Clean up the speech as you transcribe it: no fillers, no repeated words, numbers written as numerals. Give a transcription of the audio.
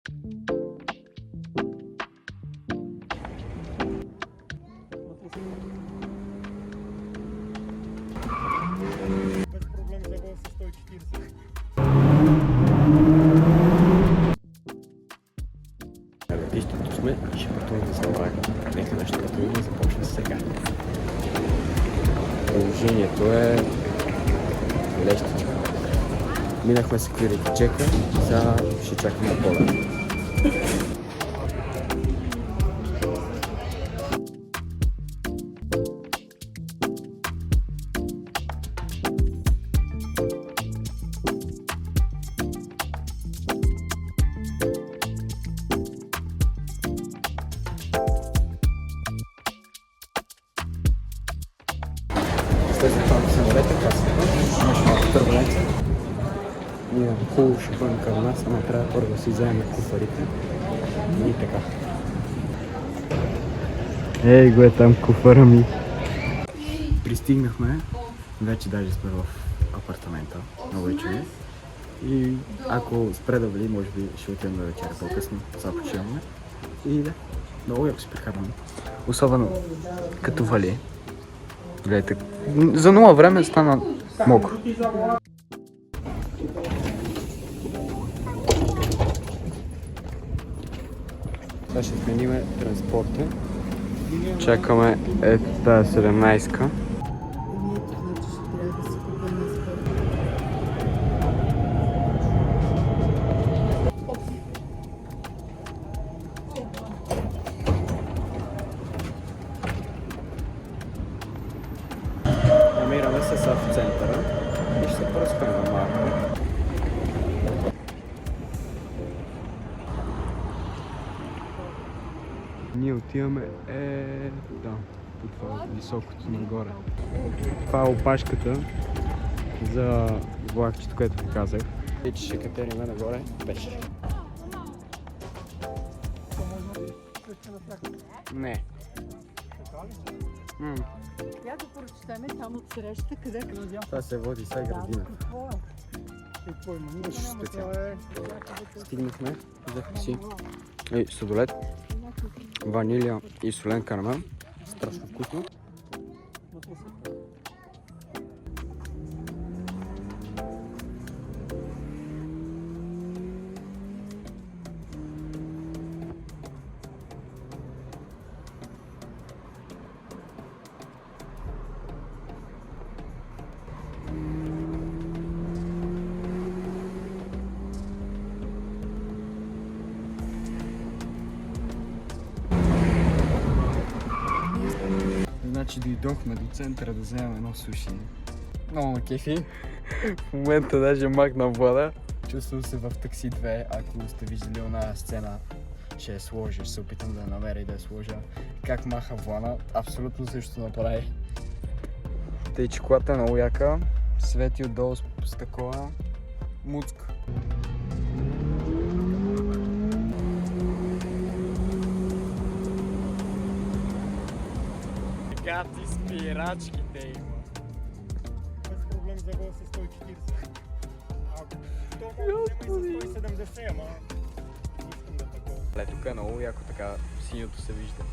Без проблем завел със 140. Летището сме и ще пътуваме с Лаврага. Нека нашето пътуване започне сега. Положението е лещичко. Минахме секюрити чека, сега ще чакаме пода. Слезах там в самолета, имаш малко турбуленция. Ние хубаво ще бъдем към нас, ама трябва първо да си вземем куфарите. И така. Ей, го е там куфара ми. Пристигнахме, вече даже сме в апартамента на Лъйчеви. И ако спре да вали, може би ще отидем на вечеря по-късно, сега почиваме. И да, много яко си прекарваме. Особено като вали. Гледайте, за нула време стана мокро. Сега ще смениме транспорта. Чакаме тази 17-ка. Намираме се сега в центъра и ще се пръскаме малко. Ние отиваме да, по това високото нагоре. Това е опашката за влакчето, което ви казах. И че ще катериме нагоре пеше. Не. Я да прочетеме там от среща, къде... Това се води сега градина. Какво има? Нищо специално. Стигнахме, взехме си судолет, ванилия и солен карамел. Страшно вкусно. Значи дойдохме до центъра да вземем едно суши. Много ме кефи. В момента даже махна Влада. Чувствам се в такси 2, ако сте виждали оная сцена, ще я сложа, ще се опитам да я намеря и да я сложа. Как маха Влана, абсолютно също направи. Тъй че колата е много яка, свети отдолу с такова муцка. Гати спирачките има. Без проблем завел със 140. Ако то може да има и със 170, ама не искам да такова. Тук е много яко, така синьото се вижда.